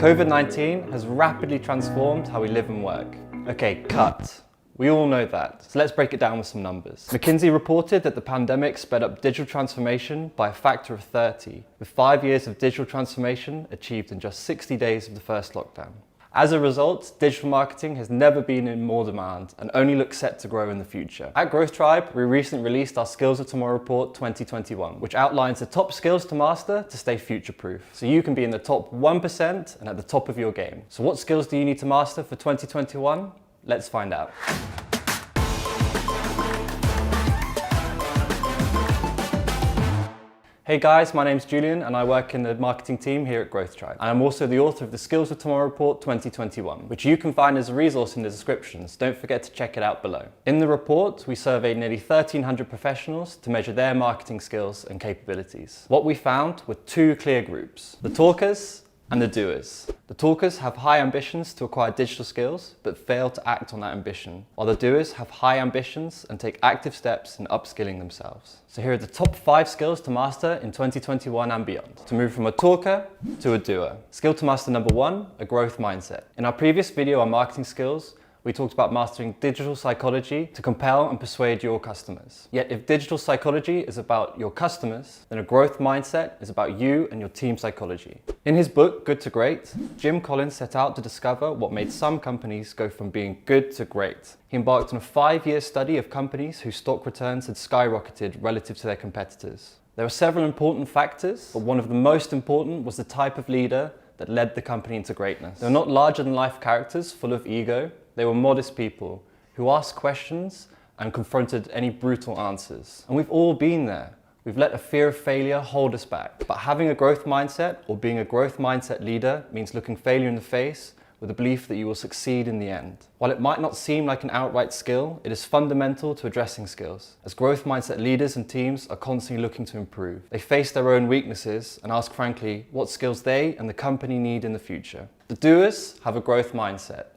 COVID-19 has rapidly transformed how we live and work. Okay, cut. We all know that, so let's break it down with some numbers. McKinsey reported that the pandemic sped up digital transformation by a factor of 30, with 5 years of digital transformation achieved in just 60 days of the first lockdown. As a result, digital marketing has never been in more demand and only looks set to grow in the future. At Growth Tribe, we recently released our Skills of Tomorrow Report 2021, which outlines the top skills to master to stay future-proof, so you can be in the top 1% and at the top of your game. So what skills do you need to master for 2021? Let's find out. Hey guys, my name's Julian and I work in the marketing team here at Growth Tribe. And I'm also the author of the Skills of Tomorrow Report 2021, which you can find as a resource in the descriptions. Don't forget to check it out below. In the report, we surveyed nearly 1,300 professionals to measure their marketing skills and capabilities. What we found were two clear groups: the talkers and the doers. The talkers have high ambitions to acquire digital skills, but fail to act on that ambition, while the doers have high ambitions and take active steps in upskilling themselves. So here are the top 5 skills to master in 2021 and beyond, to move from a talker to a doer. Skill to master number 1, a growth mindset. In our previous video on marketing skills, we talked about mastering digital psychology to compel and persuade your customers. Yet if digital psychology is about your customers, then a growth mindset is about you and your team psychology. In his book, Good to Great, Jim Collins set out to discover what made some companies go from being good to great. He embarked on a 5-year study of companies whose stock returns had skyrocketed relative to their competitors. There were several important factors, but one of the most important was the type of leader that led the company into greatness. They were not larger-than-life characters full of ego. They were modest people who asked questions and confronted any brutal answers. And we've all been there. We've let a fear of failure hold us back. But having a growth mindset or being a growth mindset leader means looking failure in the face with the belief that you will succeed in the end. While it might not seem like an outright skill, it is fundamental to addressing skills, as growth mindset leaders and teams are constantly looking to improve. They face their own weaknesses and ask frankly what skills they and the company need in the future. The doers have a growth mindset.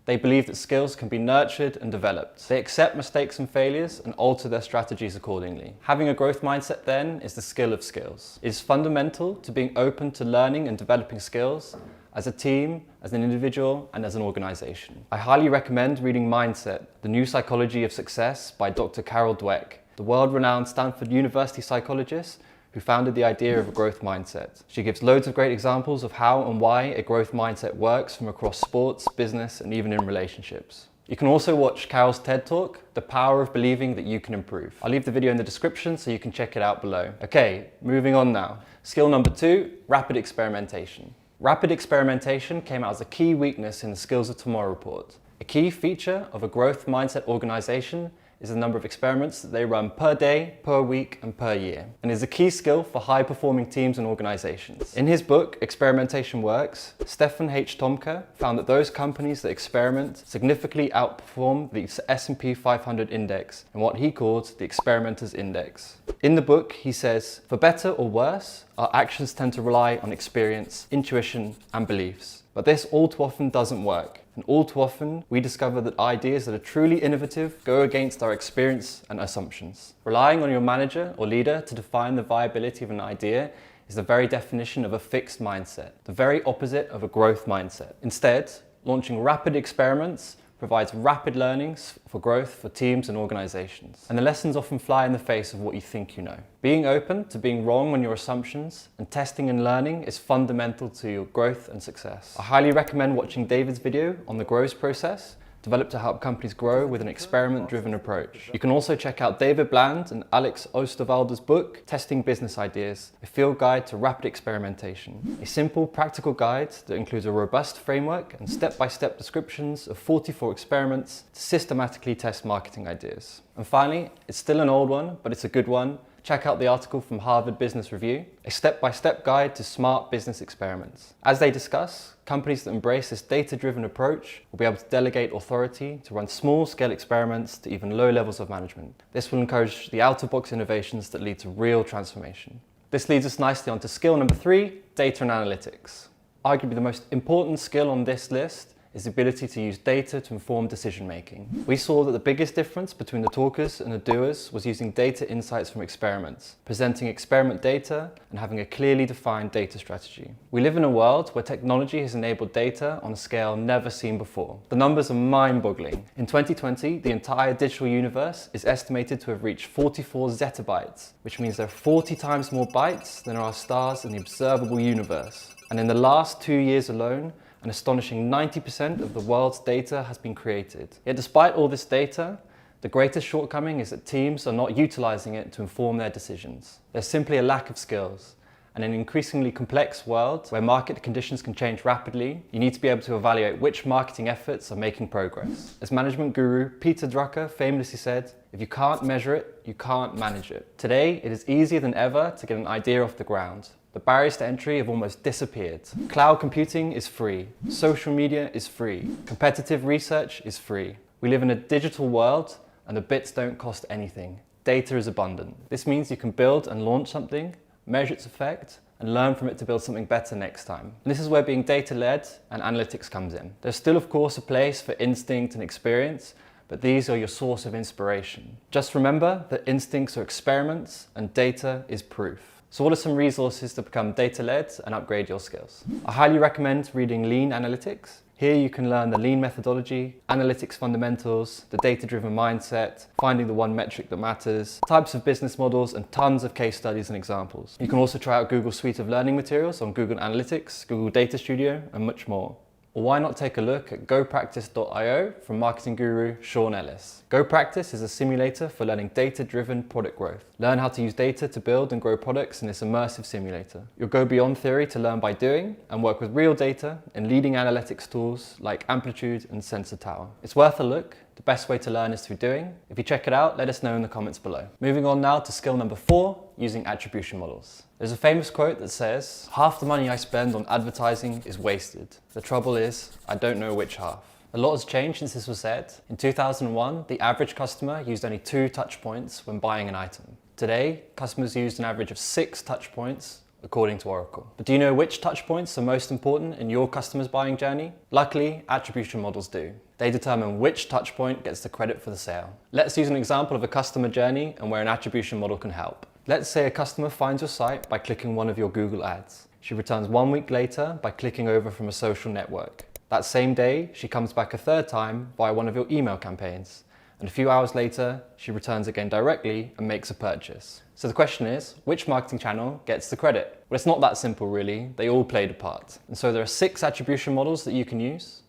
They believe that skills can be nurtured and developed. They accept mistakes and failures and alter their strategies accordingly. Having a growth mindset then is the skill of skills. It is fundamental to being open to learning and developing skills as a team, as an individual, and as an organization. I highly recommend reading Mindset, The New Psychology of Success by Dr. Carol Dweck, the world-renowned Stanford University psychologist who founded the idea of a growth mindset. She gives loads of great examples of how and why a growth mindset works from across sports, business, and even in relationships. You can also watch Carol's TED Talk, The Power of Believing That You Can Improve. I'll leave the video in the description so you can check it out below. Okay, moving on now. Skill number 2, rapid experimentation. Rapid experimentation came out as a key weakness in the Skills of Tomorrow report. A key feature of a growth mindset organization is the number of experiments that they run per day, per week, and per year, and is a key skill for high-performing teams and organizations. In his book, Experimentation Works, Stephen H. Tomka found that those companies that experiment significantly outperform the S&P 500 index in what he called the Experimenters Index. In the book, he says, for better or worse, our actions tend to rely on experience, intuition, and beliefs. But this all too often doesn't work. And all too often, we discover that ideas that are truly innovative go against our experience and assumptions. Relying on your manager or leader to define the viability of an idea is the very definition of a fixed mindset, the very opposite of a growth mindset. Instead, launching rapid experiments provides rapid learnings for growth for teams and organizations. And the lessons often fly in the face of what you think you know. Being open to being wrong on your assumptions and testing and learning is fundamental to your growth and success. I highly recommend watching David's video on the growth process, developed to help companies grow with an experiment-driven approach. You can also check out David Bland and Alex Osterwalder's book, Testing Business Ideas, a field guide to rapid experimentation. A simple, practical guide that includes a robust framework and step-by-step descriptions of 44 experiments to systematically test marketing ideas. And finally, it's still an old one, but it's a good one. Check out the article from Harvard Business Review, a step-by-step guide to smart business experiments. As they discuss, companies that embrace this data-driven approach will be able to delegate authority to run small-scale experiments to even low levels of management. This will encourage the out-of-box innovations that lead to real transformation. This leads us nicely onto skill number 3, data and analytics. Arguably the most important skill on this list is the ability to use data to inform decision making. We saw that the biggest difference between the talkers and the doers was using data insights from experiments, presenting experiment data and having a clearly defined data strategy. We live in a world where technology has enabled data on a scale never seen before. The numbers are mind-boggling. In 2020, the entire digital universe is estimated to have reached 44 zettabytes, which means there are 40 times more bytes than there are stars in the observable universe. And in the last 2 years alone, an astonishing 90% of the world's data has been created. Yet despite all this data, the greatest shortcoming is that teams are not utilizing it to inform their decisions. There's simply a lack of skills. And in an increasingly complex world where market conditions can change rapidly, you need to be able to evaluate which marketing efforts are making progress. As management guru Peter Drucker famously said, if you can't measure it, you can't manage it. Today, it is easier than ever to get an idea off the ground. The barriers to entry have almost disappeared. Cloud computing is free. Social media is free. Competitive research is free. We live in a digital world and the bits don't cost anything. Data is abundant. This means you can build and launch something, measure its effect, and learn from it to build something better next time. And this is where being data-led and analytics comes in. There's still, of course, a place for instinct and experience, but these are your source of inspiration. Just remember that instincts are experiments and data is proof. So what are some resources to become data-led and upgrade your skills? I highly recommend reading Lean Analytics. Here you can learn the lean methodology, analytics fundamentals, the data-driven mindset, finding the one metric that matters, types of business models, and tons of case studies and examples. You can also try out Google's suite of learning materials on Google Analytics, Google Data Studio, and much more. Or why not take a look at GoPractice.io from marketing guru Sean Ellis. GoPractice is a simulator for learning data-driven product growth. Learn how to use data to build and grow products in this immersive simulator. You'll go beyond theory to learn by doing and work with real data and leading analytics tools like Amplitude and Sensor Tower. It's worth a look. The best way to learn is through doing. If you check it out, let us know in the comments below. Moving on now to skill number 4, using attribution models. There's a famous quote that says, "Half the money I spend on advertising is wasted. The trouble is, I don't know which half." A lot has changed since this was said. In 2001, the average customer used only 2 touch points when buying an item. Today, customers use an average of 6 touch points, according to Oracle. But do you know which touch points are most important in your customer's buying journey? Luckily, attribution models do. They determine which touch point gets the credit for the sale. Let's use an example of a customer journey and where an attribution model can help. Let's say a customer finds your site by clicking one of your Google ads. She returns 1 week later by clicking over from a social network. That same day, she comes back a 3rd time via one of your email campaigns. And a few hours later, she returns again directly and makes a purchase. So the question is, which marketing channel gets the credit? Well, it's not that simple really. They all played a part. And so there are 6 attribution models that you can use.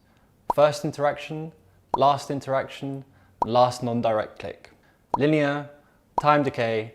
First interaction, last interaction, last non-direct click. Linear, time decay,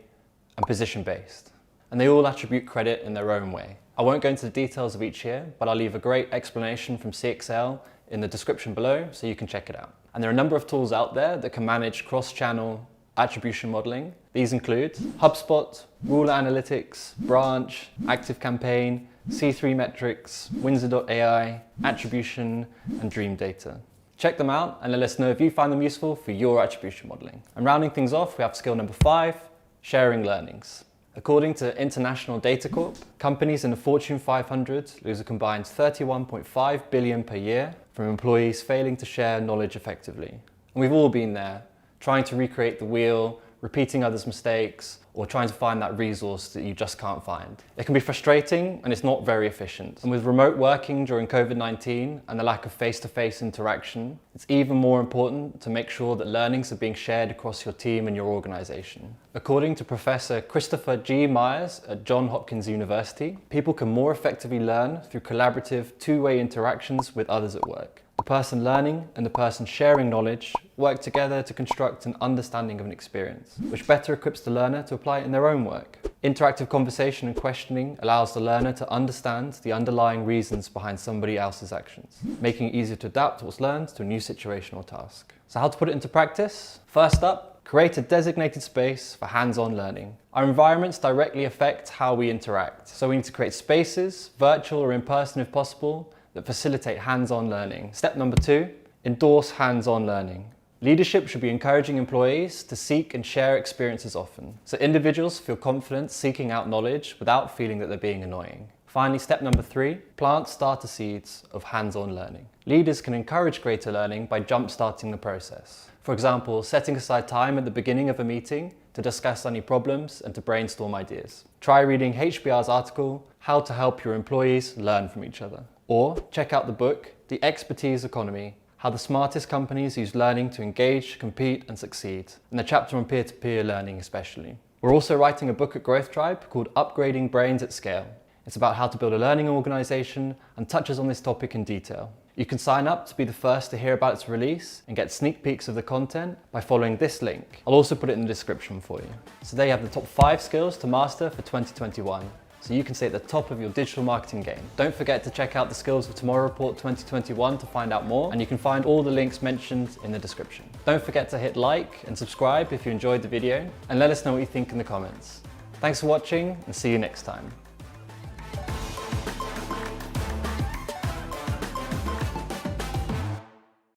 and position-based. And they all attribute credit in their own way. I won't go into the details of each here, but I'll leave a great explanation from CXL in the description below so you can check it out. And there are a number of tools out there that can manage cross-channel attribution modeling. These include HubSpot, Ruler Analytics, Branch, ActiveCampaign, C3 Metrics, Windsor.ai, Attribution, and Dream Data. Check them out and let us know if you find them useful for your attribution modeling. And rounding things off, we have skill number 5, sharing learnings. According to International Data Corp, companies in the Fortune 500 lose a combined $31.5 billion per year from employees failing to share knowledge effectively. And we've all been there, trying to recreate the wheel, repeating others' mistakes, or trying to find that resource that you just can't find. It can be frustrating and it's not very efficient. And with remote working during COVID-19 and the lack of face-to-face interaction, it's even more important to make sure that learnings are being shared across your team and your organization. According to Professor Christopher G. Myers at Johns Hopkins University, people can more effectively learn through collaborative two-way interactions with others at work. The person learning and the person sharing knowledge work together to construct an understanding of an experience, which better equips the learner to apply it in their own work. Interactive conversation and questioning allows the learner to understand the underlying reasons behind somebody else's actions, making it easier to adapt what's learned to a new situation or task. So how to put it into practice? First up, create a designated space for hands-on learning. Our environments directly affect how we interact, so we need to create spaces, virtual or in person if possible, that facilitate hands-on learning. Step number 2, endorse hands-on learning. Leadership should be encouraging employees to seek and share experiences often, so individuals feel confident seeking out knowledge without feeling that they're being annoying. Finally, step number 3, plant starter seeds of hands-on learning. Leaders can encourage greater learning by jump-starting the process. For example, setting aside time at the beginning of a meeting to discuss any problems and to brainstorm ideas. Try reading HBR's article, How to Help Your Employees Learn from Each Other. Or check out the book, The Expertise Economy, How the Smartest Companies Use Learning to Engage, Compete and Succeed, and the chapter on peer-to-peer learning especially. We're also writing a book at Growth Tribe called Upgrading Brains at Scale. It's about how to build a learning organisation and touches on this topic in detail. You can sign up to be the first to hear about its release and get sneak peeks of the content by following this link. I'll also put it in the description for you. So there you have the top 5 skills to master for 2021. So you can stay at the top of your digital marketing game. Don't forget to check out the Skills of Tomorrow Report 2021 to find out more, and you can find all the links mentioned in the description. Don't forget to hit like and subscribe if you enjoyed the video, and let us know what you think in the comments. Thanks for watching, and see you next time.